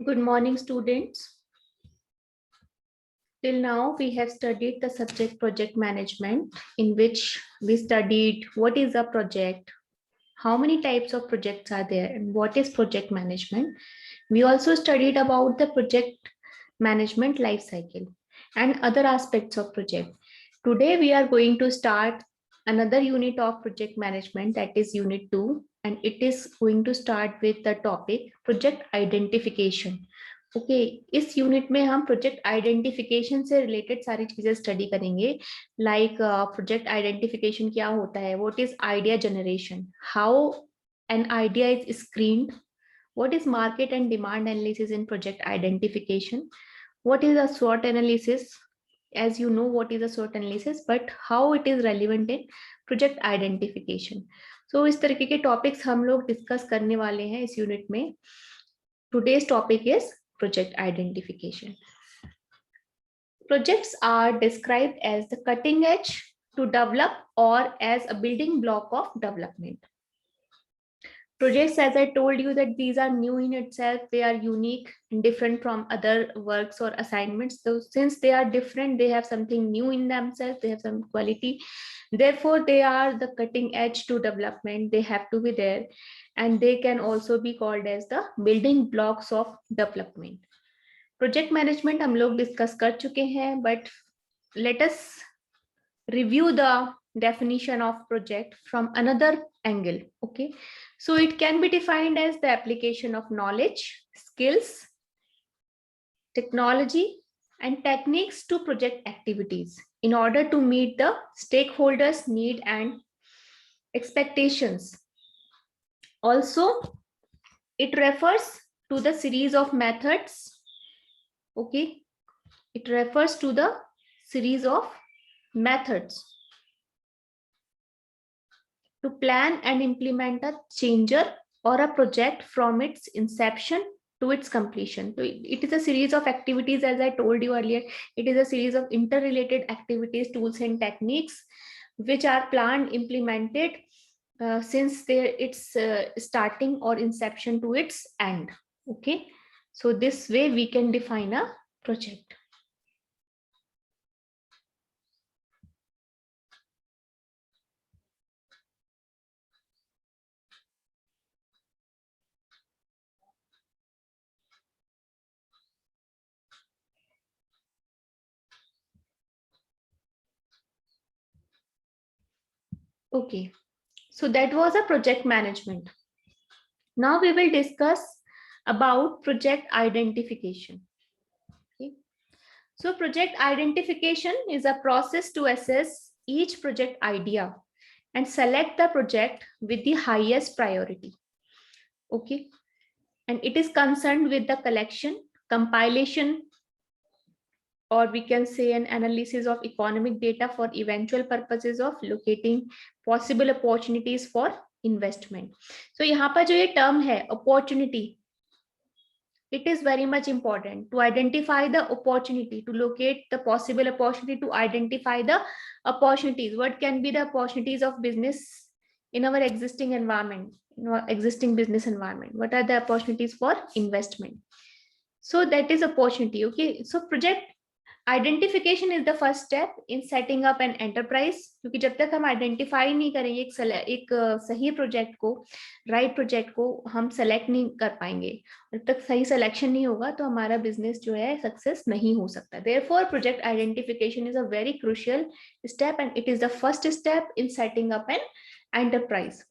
Good morning, students. Till now, we have studied the subject project management, in which we studied what is a project, how many types of projects are there, and what is project management. We also studied about the project management life cycle and other aspects of project. Today, we are going to start another unit of project management, that is unit 2, and it is going to start with the topic project identification. Okay इस unit में हम project identification से related सारी चीजें study करेंगे like project identification क्या होता है, what is idea generation, how an idea is screened, what is market and demand analysis in project identification, what is a SWOT analysis, as you know what is a SWOT analysis, but how it is relevant in project identification. So इस तरीके के topics हम लोग discuss करने वाले हैं इस unit में. Today's topic is project identification. Projects are described as the cutting edge to develop or as a building block of development. Projects, as I told you, that these are new in itself, they are unique and different from other works or assignments. So since they are different, they have something new in themselves, they have some quality. Therefore, they are the cutting edge to development. They have to be there, and they can also be called as the building blocks of development. Project management हम लोग discuss कर चुके हैं, but let us review the definition of project from another angle. Okay, so it can be defined as the application of knowledge, skills, technology, and techniques to project activities in order to meet the stakeholders' need and expectations. Also, it refers to the series of methods. Okay, it refers to the series of methods to plan and implement a changer or a project from its inception to its completion. So it is a series of activities, as I told you earlier. It is a series of interrelated activities, tools, and techniques which are planned, implemented since its starting or inception to its end. Okay, so this way we can define a project. Okay, so that was a project management. Now we will discuss about project identification. Okay. So project identification is a process to assess each project idea and select the project with the highest priority. Okay, and it is concerned with the collection, compilation, or we can say an analysis of economic data for eventual purposes of locating possible opportunities for investment. So यहाँ पर जो ये term है opportunity, it is very much important to identify the opportunity, to locate the possible opportunity, to identify the opportunities. What can be the opportunities of business in our existing environment, in our existing business environment? What are the opportunities for investment? So that is opportunity. Okay, so project identification is the first step in setting up an enterprise, क्योंकि जब तक हम identify नहीं करेंगे एक सही project को, right project को हम सेलेक्ट नहीं कर पाएंगे, जब तक सही सिलेक्शन नहीं होगा तो हमारा बिजनेस जो है सक्सेस नहीं हो सकता. Therefore project identification is a very crucial step and it is the first step in setting up an enterprise.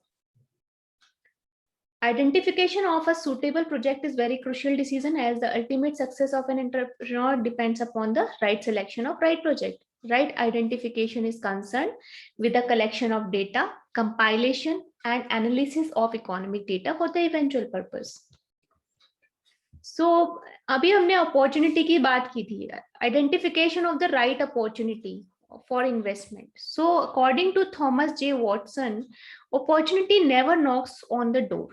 Identification of a suitable project is very crucial decision, as the ultimate success of an entrepreneur depends upon the right selection of right project. Right identification is concerned with the collection of data, compilation and analysis of economic data for the eventual purpose. So अभी हमने opportunity की बात की थी, identification of the right opportunity for investment. So according to Thomas J. Watson, opportunity never knocks on the door.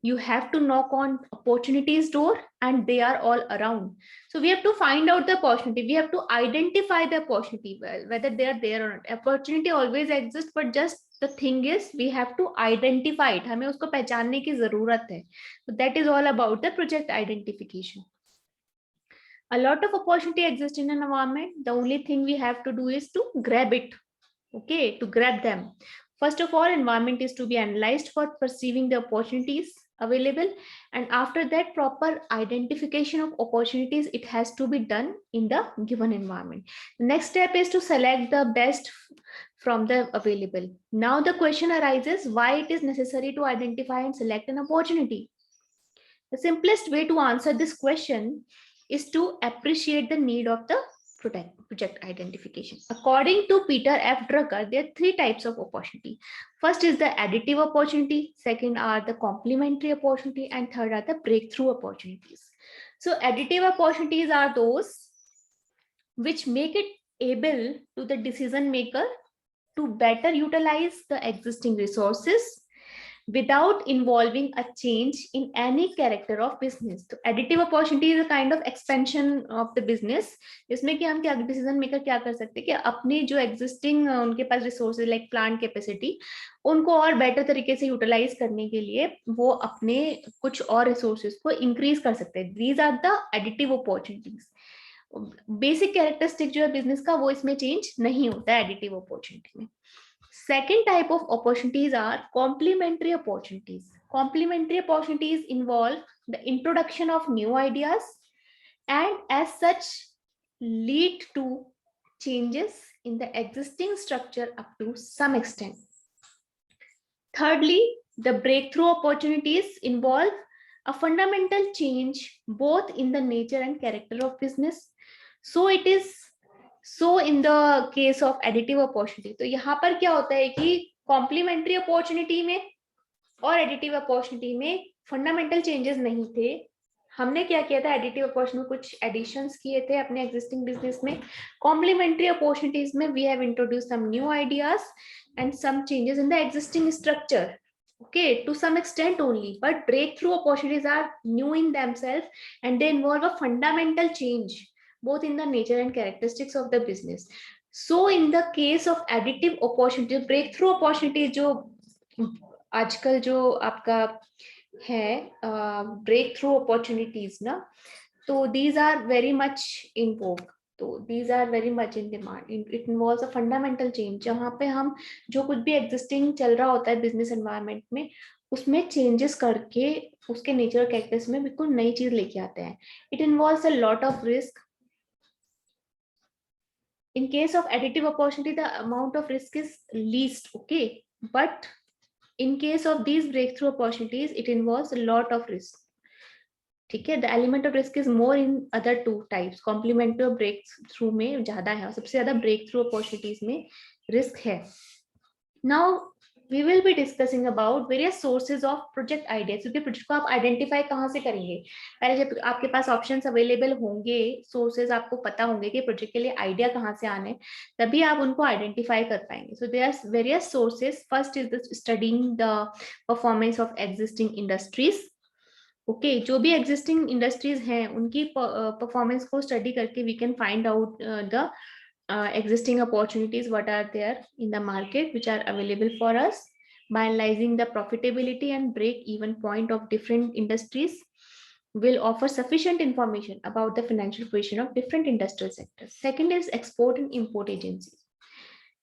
You have to knock on opportunities door and they are all around. So we have to find out the opportunity. We have to identify the opportunity, well, whether they are there or not. Opportunity always exists, but just the thing is we have to identify it. हमें उसको पहचानने की जरूरत है. So that is all about the project identification. A lot of opportunity exists in an environment. The only thing we have to do is to grab it. Okay, to grab them. First of all, environment is to be analyzed for perceiving the opportunities available, and after that, proper identification of opportunities, it has to be done in the given environment. The next step is to select the best from the available. Now the question arises, why it is necessary to identify and select an opportunity? The simplest way to answer this question is to appreciate the need of the project identification. According to Peter F. Drucker, there are three types of opportunity. First is the additive opportunity, second are the complementary opportunity, and third are the breakthrough opportunities. So additive opportunities are those which make it able to the decision maker to better utilize the existing resources without involving a change in any character of business. So additive opportunity is a kind of expansion of the business. इसमें कि हम क्या decision maker क्या कर सकते हैं कि अपने जो existing उनके पास resources like plant capacity उनको और better तरीके से utilize करने के लिए वो अपने कुछ और resources को increase कर सकते हैं. These are the additive opportunities. Basic characteristic जो है business का वो इसमें change नहीं होता है additive opportunity में. Second type of opportunities are complementary opportunities. Complementary opportunities involve the introduction of new ideas and as such lead to changes in the existing structure up to some extent. Thirdly, the breakthrough opportunities involve a fundamental change both in the nature and character of business. So in the case of additive opportunity, तो यहाँ पर क्या होता है कि complementary opportunity में और additive opportunity में fundamental changes नहीं थे. हमने क्या किया था additive opportunity में कुछ additions किए थे अपने existing business में. Complementary opportunities में we have introduced some new ideas and some changes in the existing structure. Okay, to some extent only, but breakthrough opportunities are new in themselves and they involve a fundamental change both in the nature and characteristics of the business. So in the case of additive opportunity, breakthrough opportunity जो आजकल जो आपका है breakthrough opportunities ना, तो these are very much in vogue. तो these are very much in demand. It involves a fundamental change. जहाँ पे हम जो कुछ भी existing चल रहा होता है business environment में उसमें changes करके उसके nature characteristics में बिल्कुल नई चीज लेके आते हैं. It involves a lot of risk. In case of additive opportunity, the amount of risk is least, okay? But in case of these breakthrough opportunities, it involves a lot of risk. Okay, the element of risk is more in other two types. Complementary और breakthrough में ज़्यादा है और सबसे ज़्यादा breakthrough opportunities में risk है. Now we will be discussing about various sources of project ideas. क्योंकि project को आप identify कहाँ से करेंगे? पहले जब आपके पास options available होंगे, sources आपको पता होंगे कि project के लिए idea कहाँ से आने, तभी आप उनको identify कर पाएंगे. So there are various sources. First is the studying the performance of existing industries. Okay, जो भी existing industries हैं, उनकी performance को study करके we can find out the existing opportunities what are there in the market which are available for us. By analyzing the profitability and break even point of different industries will offer sufficient information about the financial position of different industrial sectors. Second is export and import agencies.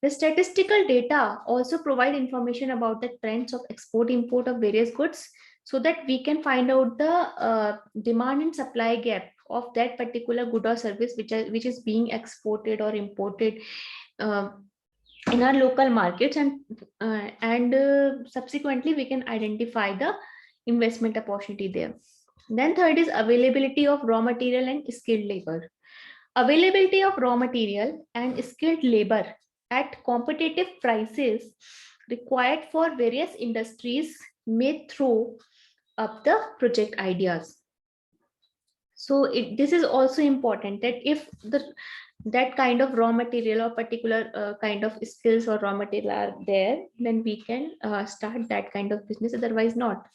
The statistical data also provide information about the trends of export import of various goods so that we can find out the demand and supply gap of that particular good or service which is being exported or imported in our local markets, and subsequently we can identify the investment opportunity there. Then third is availability of raw material and skilled labor. Availability of raw material and skilled labor at competitive prices required for various industries may throw up the project ideas. So this is also important that if that kind of raw material or particular kind of skills or raw material are there, then we can start that kind of business, otherwise not.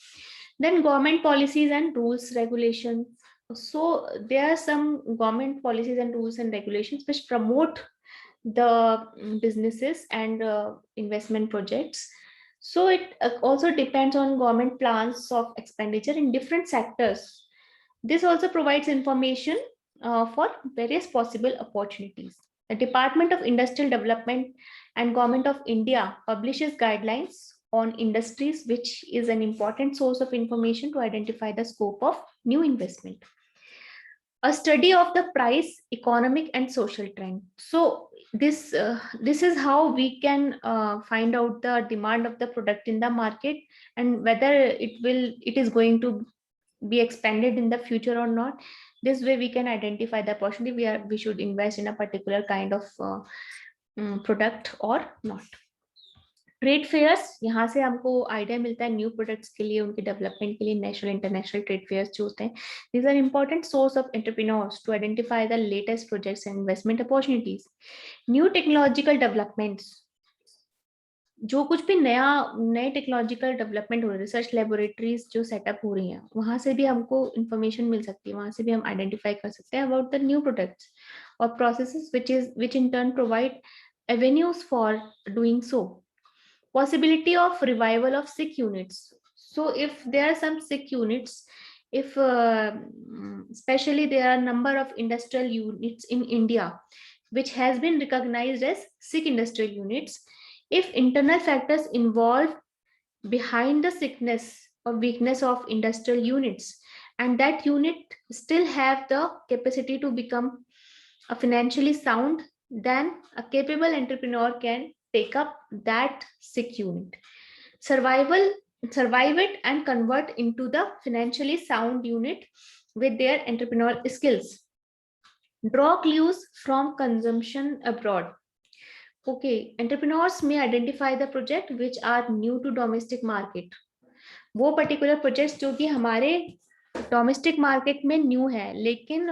Then government policies and rules, regulations. So there are some government policies and rules and regulations which promote the businesses and investment projects. So it also depends on government plans of expenditure in different sectors. This also provides information for various possible opportunities. The Department of Industrial Development and Government of India publishes guidelines on industries, which is an important source of information to identify the scope of new investment. A study of the price, economic and social trend. So this is how we can find out the demand of the product in the market and whether it is going to be expanded in the future or not. This way we can identify the opportunity we should invest in a particular kind of product or not. Trade fairs, यहाँ से हमको idea मिलता है new products के लिए, उनके development के लिए नेशनल इंटरनेशनल ट्रेड फेयर्स जो होते हैं. These are important source of entrepreneurs to identify the latest projects and investment opportunities. New technological developments, जो कुछ भी नए टेक्नोलॉजिकल डेवलपमेंट हो रहे, रिसर्च लेबोरेटरीज जो सेटअप हो रही हैं, वहां से भी हमको इंफॉर्मेशन मिल सकती है, वहां से भी हम आइडेंटिफाई कर सकते हैं अबाउट द न्यू प्रोडक्ट्स और processes which in turn provide avenues for doing so. Possibility of revival of sick units. So if there are some sick units, if especially there are a number of industrial units in India which has been recognized as sick industrial units, if internal factors involved behind the sickness or weakness of industrial units and that unit still have the capacity to become a financially sound, then a capable entrepreneur can take up that sick unit, survive it and convert into the financially sound unit with their entrepreneurial skills. Draw clues from consumption abroad. Okay, entrepreneurs may identify the project which are new to domestic market. वो particular projects जो कि हमारे domestic market में new है लेकिन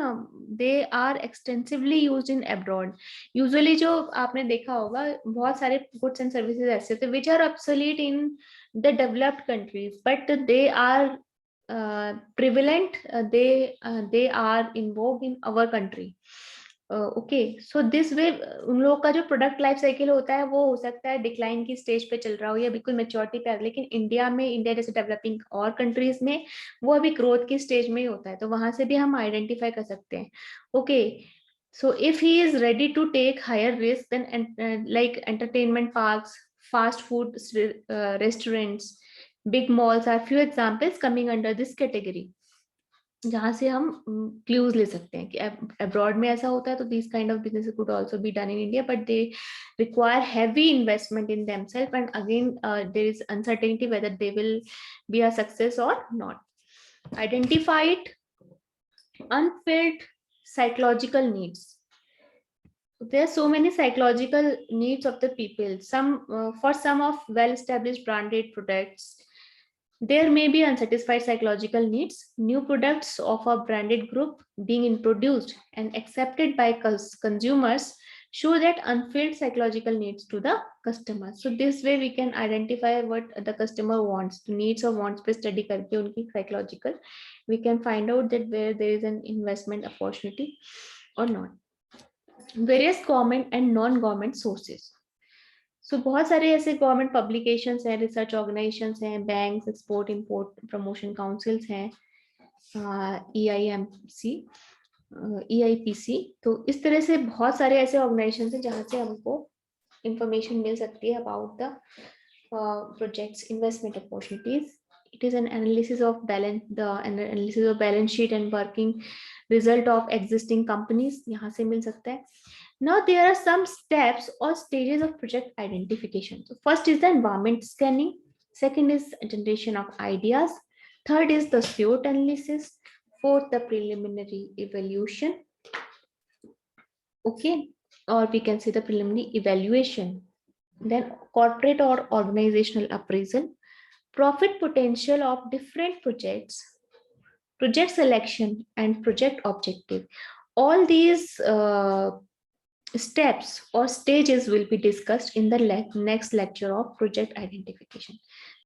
they are extensively used in abroad. Usually जो आपने देखा होगा बहुत सारे गुड्स एंड सर्विसेज ऐसे होते हैं which are obsolete in the developed countries but they are prevalent, they are involved in our country. Okay, so this way उन लोगों का जो प्रोडक्ट लाइफ साइकिल होता है वो हो सकता है डिक्लाइन की स्टेज पे चल रहा हो या बिल्कुल मेच्योरिटी पे, लेकिन इंडिया जैसे डेवलपिंग और कंट्रीज में वो अभी ग्रोथ की स्टेज में ही होता है, तो वहां से भी हम आइडेंटिफाई कर सकते हैं. Okay, so if he is ready to take higher risk then like entertainment parks, fast food restaurants, big malls are few examples coming under this category, जहां से हम क्लूज ले सकते हैं कि अब्रॉड में ऐसा होता है तो this kind of business could also be done in India but they require heavy investment in themself and again there is uncertainty whether they will be a success or not. Identified unfilled psychological needs. There are so many psychological needs of the people. For some of well-established branded products, there may be unsatisfied psychological needs. New products of a branded group being introduced and accepted by consumers show that unfilled psychological needs to the customer. So this way we can identify what the customer wants, the needs or wants पे study करके उनकी psychological, we can find out that where there is an investment opportunity or not. Various government and non-government sources. So बहुत सारे ऐसे government publications हैं, research organisations हैं, banks, export import promotion councils हैं, EIMC, EIPC. तो इस तरह से बहुत सारे ऐसे ऑर्गेनाइजेशंस हैं जहाँ से हमको इंफॉर्मेशन मिल सकती है about the projects investment opportunities. It is an analysis of balance sheet and working result of existing companies. यहाँ से मिल सकता है. Now there are some steps or stages of project identification. So first is the environment scanning. Second is generation of ideas. Third is the SWOT analysis. Fourth, the preliminary evaluation. Okay, or we can say the preliminary evaluation. Then corporate or organizational appraisal. Profit potential of different projects, project selection and project objective. All these steps or stages will be discussed in the next lecture of project identification.